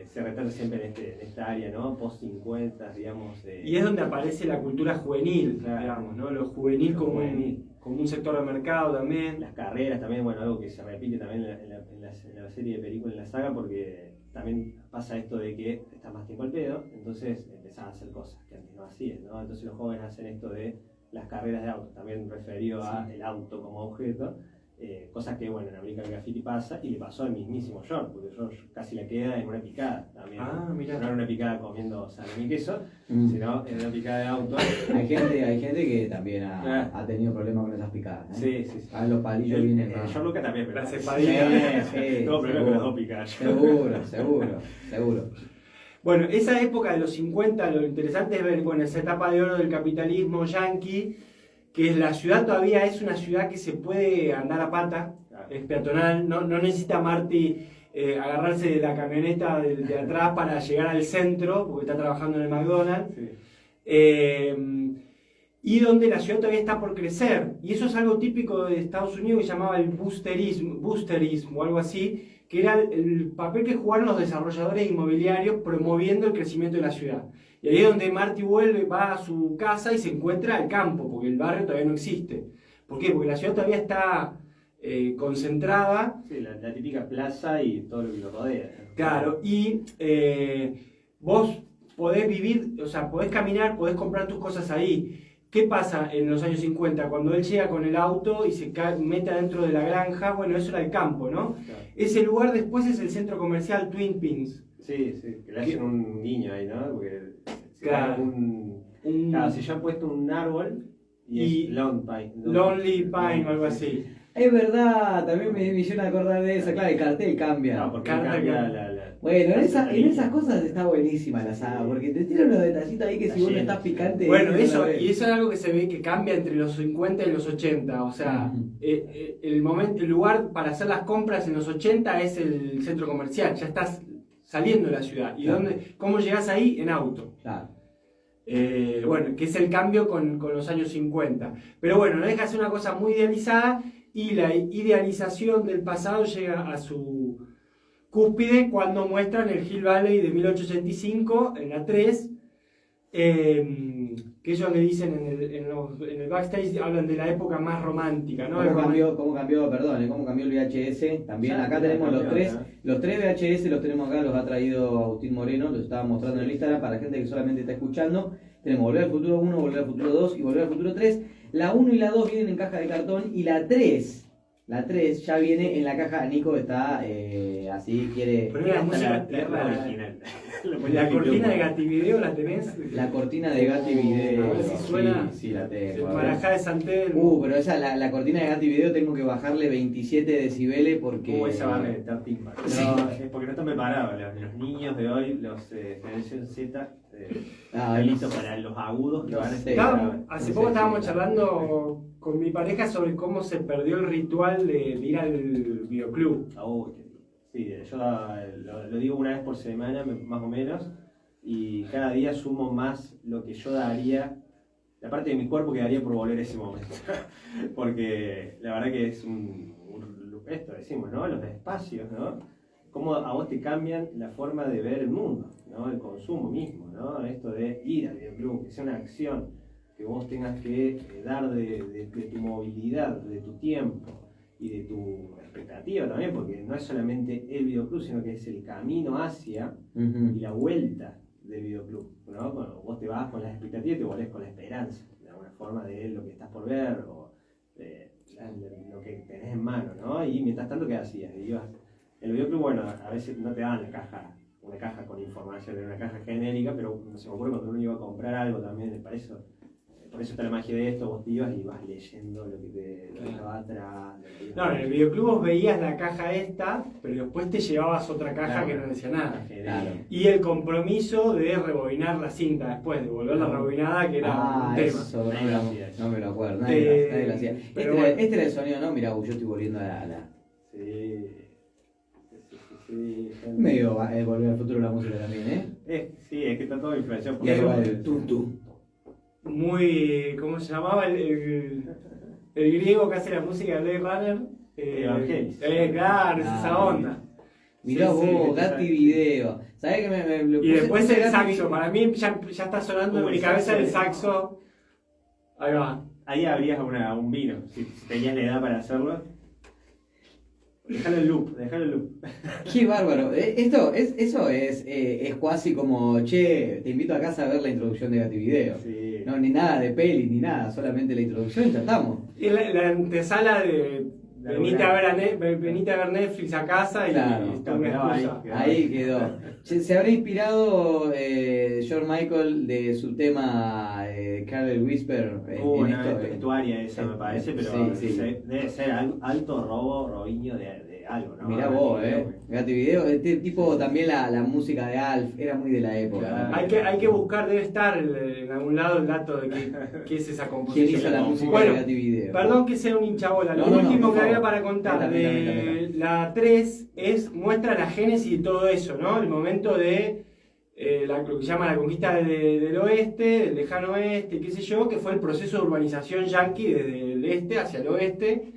se retrata siempre en esta área, ¿no? Post-50, digamos. Y es donde aparece la cultura juvenil, Claro. digamos, ¿no? Lo juvenil como un sector de mercado también. Las carreras también, bueno, algo que se repite también en la serie de películas, en la saga, porque también pasa esto de que estás más tiempo al pedo, entonces empezás a hacer cosas que antes no hacías, ¿no? Entonces los jóvenes hacen esto de las carreras de auto, también referido a el auto como objeto, cosas que, bueno, en American Graffiti pasa, y le pasó al mismísimo George, porque George casi la queda en una picada también. Ah, mira. No era una picada comiendo salami y queso, Mm. sino en una picada de auto. Hay gente que también Claro. ha tenido problemas con esas picadas. Sí, sí, sí. A los palillos vienen más. George Lucas también, pero Las Sí, espadillas. sí, tuvo problemas con las dos picadas. Seguro. Bueno, esa época de los 50, lo interesante es ver, bueno, esa etapa de oro del capitalismo yanqui, que la ciudad todavía es una ciudad que se puede andar a pata, es peatonal, no necesita Marty agarrarse de la camioneta de atrás para llegar al centro, porque está trabajando en el McDonald's. Sí. Y donde la ciudad todavía está por crecer. Y eso es algo típico de Estados Unidos que se llamaba el boosterismo o algo así, que era el papel que jugaron los desarrolladores inmobiliarios promoviendo el crecimiento de la ciudad. Y ahí es donde Marty va a su casa y se encuentra el campo, porque el barrio todavía no existe. ¿Por qué? Porque la ciudad todavía está concentrada. Sí, la típica plaza y todo lo que lo rodea. Claro, y vos podés vivir, o sea, podés caminar, podés comprar tus cosas ahí. ¿Qué pasa en los años 50? Cuando él llega con el auto y se mete adentro de la granja, bueno, eso era el campo, ¿no? Claro. Ese lugar después es el centro comercial Twin Pines. Sí, que le hacen un guiño ahí, ¿no? Porque Claro. Claro, si yo he puesto un árbol y es Lonely Pine o algo así. Es verdad, también me hicieron acordar de esa. Claro, el cartel cambia. No, porque Carta cambia que- Bueno, en línea. esas cosas está buenísima la saga, porque te tiran unos detallitos ahí que si vos no estás picante... Bueno, no eso, la ves. y eso es algo que se ve que cambia entre los 50 y los 80. O sea, Ujú. el lugar para hacer las compras en los 80 es el centro comercial. Ya estás saliendo de la ciudad. ¿Y Claro. cómo llegás ahí? En auto. Claro. Bueno, que es el cambio con los años 50. Pero bueno, no deja de ser una cosa muy idealizada y la idealización del pasado llega a su cúspide cuando muestran el Hill Valley de 1885 en la 3, que ellos le dicen en el backstage, hablan de la época más romántica, ¿no? ¿Cómo cambió el VHS? También Ya, acá mira, tenemos cambió, los tres VHS, los tenemos acá, los ha traído Agustín Moreno, los estaba mostrando en el Instagram para gente que solamente está escuchando. Tenemos Volver al Futuro 1, Volver al Futuro 2 y Volver al Futuro 3. La 1 y la 2 vienen en caja de cartón y la 3 ya viene en la caja. Nico está así, quiere... Poner la música original. La cortina de Gativideo la tenés. La cortina de Gatti Video. A ver si suena. Sí, la El tengo. a ver. Marajá de San Telmo. Pero esa, la cortina de Gatti Video tengo que bajarle 27 decibeles porque... Esa va a reventar timba. No, es porque no están preparados. Los niños de hoy, los Generación Z, están listos para los agudos que No van a sé. estar. Hace No poco sé estábamos si- charlando con mi pareja sobre cómo se perdió el ritual de ir al videoclub. Sí, yo lo digo una vez por semana, más o menos, y cada día sumo más lo que yo daría, la parte de mi cuerpo que daría por volver a ese momento. Porque la verdad que es esto decimos, ¿no? Los espacios, ¿no? Cómo a vos te cambian la forma de ver el mundo, ¿no? El consumo mismo, ¿no? Esto de ir al videoclub, que sea una acción. que vos tengas que dar de tu movilidad, de tu tiempo y de tu expectativa también, porque no es solamente el videoclub, sino que es el camino hacia y la vuelta del videoclub, ¿no? Cuando vos te vas con las expectativas y te volvés con la esperanza, de alguna forma, de lo que estás por ver o de lo que tenés en mano, ¿no? Y mientras tanto, ¿qué hacías? Ibas, el videoclub, bueno, a veces no te daban una caja con información, era una caja genérica, pero se me ocurre cuando uno iba a comprar algo también, por eso está la magia de esto, vos te ibas y vas leyendo lo que te estaba atrás. No, en el videoclub vos veías la caja esta, pero después te llevabas otra caja que no decía nada. Claro. Y el compromiso de rebobinar la cinta después, de volverla rebobinada, que era un tema. Eso, no me lo acuerdo, Eh, nadie lo hacía. pero Este, bueno. este era el sonido, ¿no? Mirá, yo estoy volviendo a la... Sí. Medio Volver al Futuro la música también, ¿eh? Sí, es que está todo influenciado por Y ahí va el tum. Muy, ¿cómo se llamaba? El griego que hace la música de Blade Runner. Evangelis. Claro, es esa onda. Mirá Sí, vos, sí, Gatti Video. ¿Sabés que me Y después el Gatti saxo, para mí ya está sonando en mi cabeza el saxo. Ahí va. Ahí abrías un vino, si tenías la edad para hacerlo. Dejalo en loop. Qué bárbaro. Eso es cuasi como, che, te invito a casa a ver la introducción de Gatti Video. Sí. No, ni nada de peli, ni nada, solamente la introducción y ya estamos. Y la antesala de venite a ver Netflix a casa y Claro, está una excusa. Ahí quedó. Se habrá inspirado George Michael de su tema Carol Whisper en esto. Vestuaria esa me parece, pero sí. debe ser alto robiño de algo, ¿no? Mirá vos, Gatti Video, este tipo también la música de Alf, era muy de la época. Claro. Hay que buscar, debe estar en algún lado el dato de qué es esa ¿Quién composición. hizo la música Bueno, de Gatti Video? perdón que sea un hinchabola, lo No, último por que había favor. para contar Dale. la 3 muestra la génesis de todo eso, ¿no? El momento de lo que llama la conquista del oeste, del lejano oeste, qué sé yo, que fue el proceso de urbanización yanqui desde el este hacia el oeste.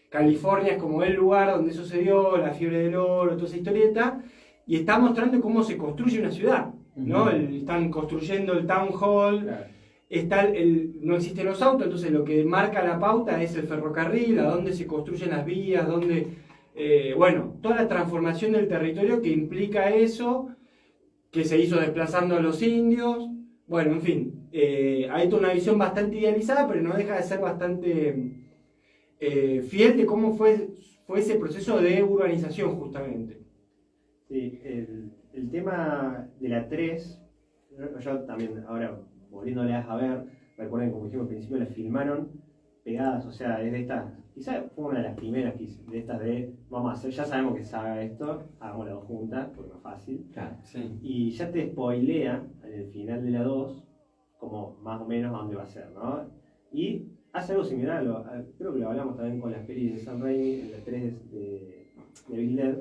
California es como el lugar donde eso se dio, la fiebre del oro, toda esa historieta, y está mostrando cómo se construye una ciudad, ¿no? Están construyendo el town hall, Claro. no existen los autos, entonces lo que marca la pauta es el ferrocarril, a dónde se construyen las vías, toda la transformación del territorio que implica eso, que se hizo desplazando a los indios, bueno, en fin, hay toda una visión bastante idealizada, pero no deja de ser bastante fiel de cómo fue ese proceso de urbanización justamente. Sí, el tema de la 3, yo también ahora volviéndolas a ver, recuerden como dijimos al principio, las filmaron pegadas, o sea, es de estas, quizás fue una de las primeras de estas de, vamos a hacer, ya sabemos que se haga esto, hagamos las dos juntas, porque es más fácil, Claro. Sí. y ya te spoilea en el final de la 2, como más o menos a dónde va a ser, ¿no? Y hace algo similar, creo que lo hablamos también con las pelis de Sam Raimi, en la 3 de Evil Dead,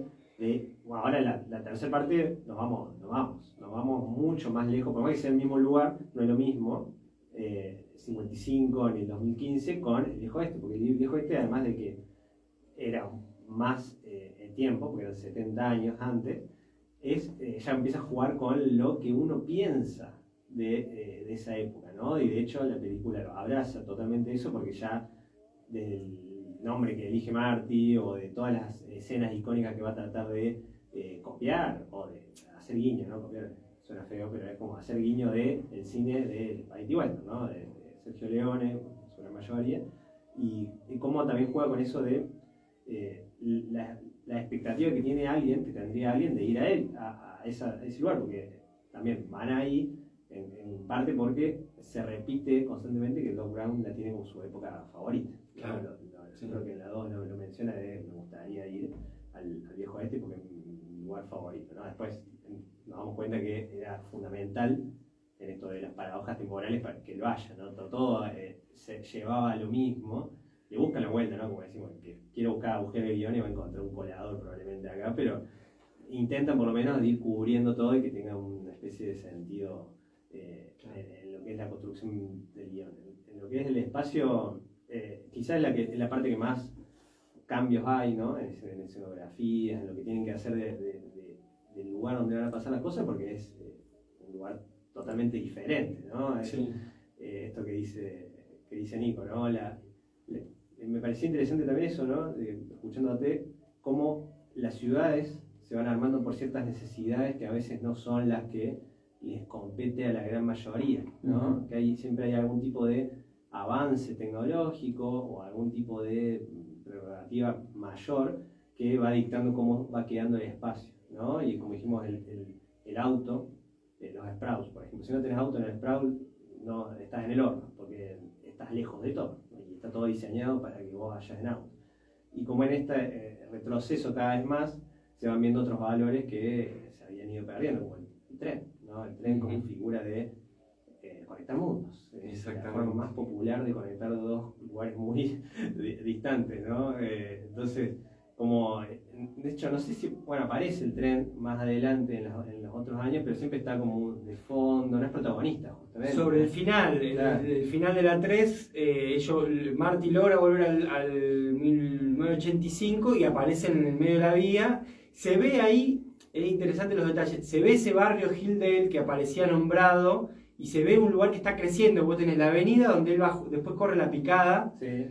bueno, ahora la tercera parte nos vamos mucho más lejos, por más que sea el mismo lugar, no es lo mismo, 55 en el 2015 con el viejo este, porque el viejo este, además de que era más el tiempo, porque eran 70 años antes, ya empieza a jugar con lo que uno piensa de esa época, ¿no? Y de hecho la película lo abraza totalmente eso, porque ya del nombre que elige Marty o de todas las escenas icónicas que va a tratar de copiar o de hacer guiño, ¿no? Copiar suena feo, pero es como hacer guiño del cine de Spaghetti Western, ¿no? De Sergio Leone, su gran mayoría, y cómo también juega con eso de la expectativa que tendría alguien de ir a él, a ese lugar, porque también van ahí en parte porque se repite constantemente que Doc Brown la tiene como su época favorita. Claro. Yo creo que en la 2 lo menciona, me gustaría ir al viejo este porque es mi lugar favorito, ¿no? Después nos damos cuenta que era fundamental en esto de las paradojas temporales para que lo haya, ¿no? Todo se llevaba a lo mismo, le buscan la vuelta, ¿no? Como decimos, que quiero buscar agujero de guión y va a encontrar un colador probablemente acá, pero intentan por lo menos ir cubriendo todo y que tenga una especie de sentido en lo que es la construcción del guión. En lo que es el espacio, quizás es la parte que más cambios hay, ¿no? En escenografías, en lo que tienen que hacer del lugar donde van a pasar las cosas, porque es un lugar totalmente diferente, ¿no? Sí. esto que dice Nico, ¿no? Me pareció interesante también eso, ¿no? Escuchándote, cómo las ciudades se van armando por ciertas necesidades que a veces no son las que les compete a la gran mayoría, ¿no? Que siempre hay algún tipo de avance tecnológico o algún tipo de prerrogativa mayor que va dictando cómo va quedando el espacio, ¿no? Y como dijimos, el auto, los sprouts, por ejemplo. Si no tenés auto en el sprout, no estás en el horno, porque estás lejos de todo, ¿no? Y está todo diseñado para que vos vayas en auto. Y como en este retroceso cada vez más, se van viendo otros valores que se habían ido perdiendo, como el tren, ¿no? El tren como figura de conectar mundos. Es la forma más popular de conectar dos lugares muy distantes, ¿no? Entonces, como, de hecho, no sé si, bueno, aparece el tren más adelante en los otros años, pero siempre está como de fondo, no es protagonista, justamente. Sobre el final, claro. el final de la 3, Marty logra volver al 1985 y aparecen en el medio de la vía. Se ve ahí, es interesante los detalles, se ve ese barrio Hilldale que aparecía nombrado y se ve un lugar que está creciendo. Vos tenés la avenida donde él va, después corre la picada, Sí.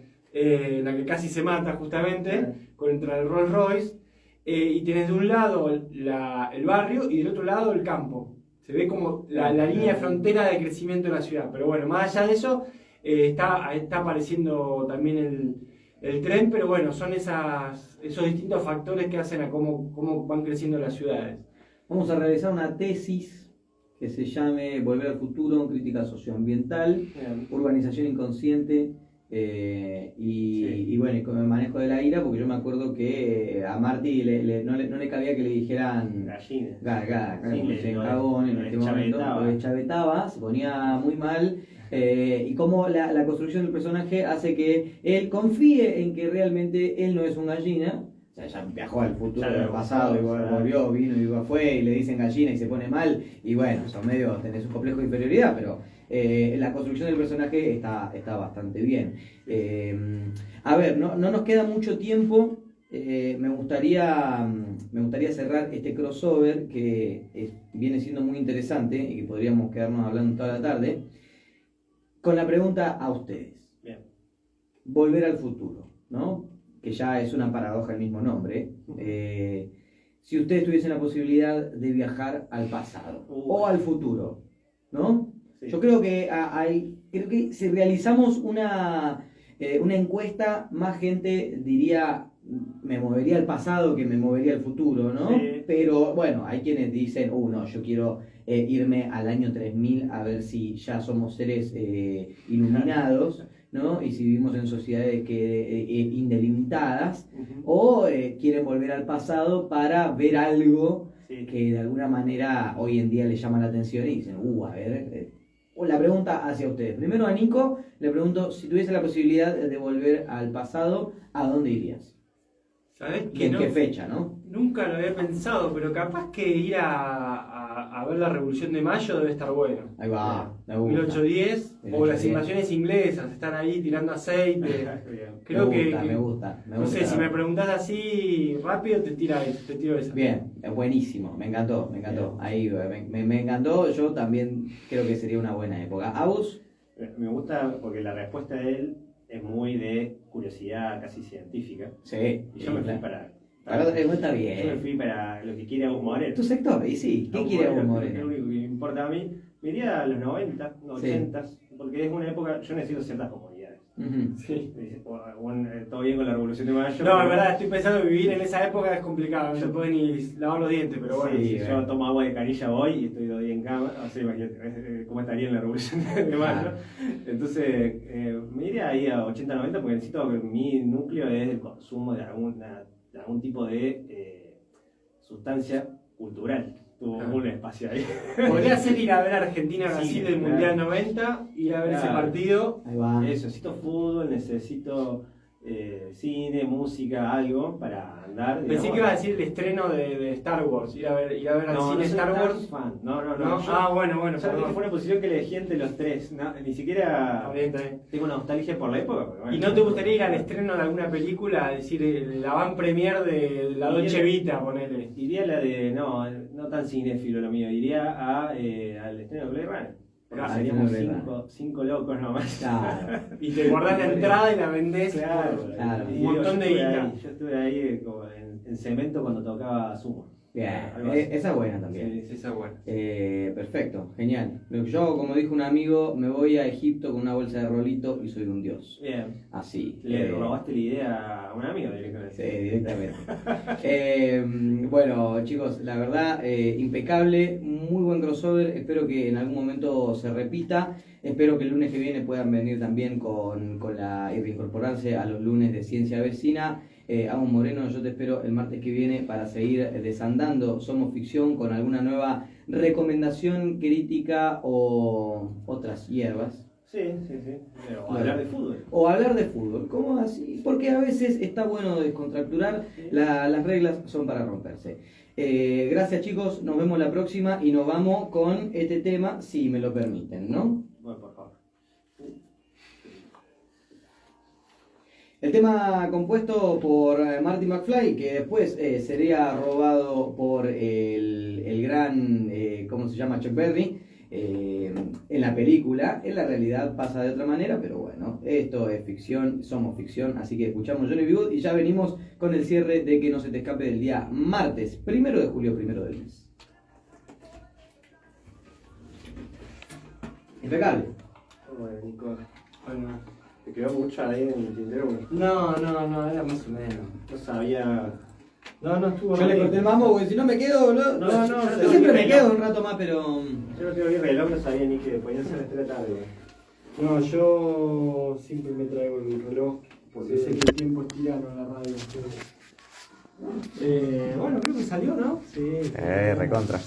La que casi se mata justamente, contra el Rolls Royce, y tenés de un lado el barrio y del otro lado el campo. Se ve como la línea de frontera de crecimiento de la ciudad. Pero bueno, más allá de eso, está apareciendo también el tren, pero bueno, son esos distintos factores que hacen a cómo van creciendo las ciudades. Vamos a realizar una tesis que se llame Volver al futuro, crítica socioambiental, urbanización inconsciente y bueno, y con el manejo de la ira, porque yo me acuerdo que a Marty no le cabía que le dijeran Gallinas. Se encagó en este momento, lo deschavetaba, se ponía muy mal. Y cómo la construcción del personaje hace que él confíe en que realmente él no es un gallina. O sea, ya viajó al futuro, al pasado, y volvió, vino y fue, y le dicen gallina y se pone mal. Y bueno, son medio, tenés un complejo de inferioridad, pero la construcción del personaje está bastante bien. A ver, no nos queda mucho tiempo. Me gustaría cerrar este crossover que viene siendo muy interesante y que podríamos quedarnos hablando toda la tarde, con la pregunta a ustedes. Bien. Volver al futuro, ¿no? Que ya es una paradoja el mismo nombre. Si ustedes tuviesen la posibilidad de viajar al pasado o al futuro, ¿no? Sí. Yo creo que creo que si realizamos una encuesta, más gente diría me movería al pasado que me movería al futuro, ¿no? Sí. Pero bueno, hay quienes dicen, no, yo quiero irme al año 3000 a ver si ya somos seres iluminados, ¿no? Y si vivimos en sociedades indelimitadas, o quieren volver al pasado para ver algo que de alguna manera hoy en día les llama la atención y dicen, a ver, la pregunta hacia ustedes. Primero a Nico le pregunto, si tuviese la posibilidad de volver al pasado, ¿a dónde irías? ¿Sabés ¿Y que en qué fecha, no? Nunca lo había pensado, pero capaz que ir a ver la Revolución de Mayo debe estar bueno. Ahí va, me gusta. 1810, o las invasiones inglesas, estar ahí tirando aceite. Creo me gusta. No sé, si me preguntás así rápido, te tiro esa. Bien, buenísimo, me encantó. Ahí, me encantó, yo también creo que sería una buena época. ¿A vos? Me gusta porque la respuesta de él es muy de curiosidad casi científica. Sí. Y yo me fui para está bien. Yo me fui para lo que quiere Agus Moreno. Tu sector, y sí, ¿qué quiere Agus Moreno? Es lo único que me importa a mí. Me iría a los 90, 80, porque es una época, yo necesito ciertas comodidades. Sí. Todo bien con la Revolución de Mayo. No, es verdad, estoy pensando que vivir en esa época es complicado, no se puede ni lavar los dientes, pero bueno. Sí, yo tomo agua de canilla hoy y estoy 2 días en cama, o sea, imagínate cómo estaría en la Revolución de Mayo. Entonces, me iría ahí a 80, 90 porque necesito que mi núcleo es el consumo de algún tipo de sustancia cultural. Tuvo un espacio ahí. Podría ser ir a ver Argentina-Brasil del claro. Mundial 90, ir a ver ese partido. Ahí va. Eso, necesito fútbol, necesito cine, música, algo para andar. Pensé que iba a decir el estreno de Star Wars, ir a ver al cine Star Wars. Fan. No. Bueno, Solamente fue una posición que elegí entre los tres. No, ni siquiera Está bien. tengo nostalgia por la época. Pero bueno, ¿Y no te gustaría ir al estreno de alguna película? Es decir, la van premier de la Dolce Vita, ponele. Iría a la de. No tan cinéfilo lo mío. Iría al estreno de Blade Runner. Porque Ah, seríamos eso no es verdad. cinco locos nomás. Claro. Y te guardás la entrada y la vendés Claro, por claro. un montón de guita. Yo estuve ahí como en cemento cuando tocaba sumo. Bien, Algo así. esa es buena también. Sí, sí. Esa es buena. Perfecto, genial. Yo, como dijo un amigo, me voy a Egipto con una bolsa de rolito y soy un dios. Bien. Así. Le robaste la idea a un amigo directamente. Sí, directamente. Bueno, chicos, la verdad, impecable, muy buen crossover. Espero que en algún momento se repita. Espero que el lunes que viene puedan venir también con y reincorporarse a los lunes de Ciencia Vecina. Amos Moreno, yo te espero el martes que viene para seguir desandando Somos Ficción con alguna nueva recomendación, crítica o otras hierbas. Sí. O hablar de fútbol. O hablar de fútbol, ¿cómo así? Porque a veces está bueno descontracturar, las reglas son para romperse. Gracias chicos, nos vemos la próxima y nos vamos con este tema, si me lo permiten, ¿no? Bueno, por favor. El tema compuesto por Marty McFly, que después sería robado por el gran, ¿cómo se llama? Chuck Berry, en la película. En la realidad pasa de otra manera, pero bueno, esto es ficción, somos ficción, así que escuchamos Johnny B. Good y ya venimos con el cierre de Que no se te escape del día martes, 1 de julio, 1 del mes. Impecable. Bueno, Nico, Bueno. ¿te quedó mucho ahí en el tintero? No, era más o menos. No sabía. No, estuvo Yo le corté el mambo porque si no me quedo, boludo. No, Yo siempre me quedo un rato más, pero... Yo no tengo ni reloj, no sabía ni que podía ser las 3 de la tarde. No, yo siempre me traigo el reloj porque sé que el tiempo es tirano en la radio. Bueno, creo que salió, ¿no? Sí. Recontra.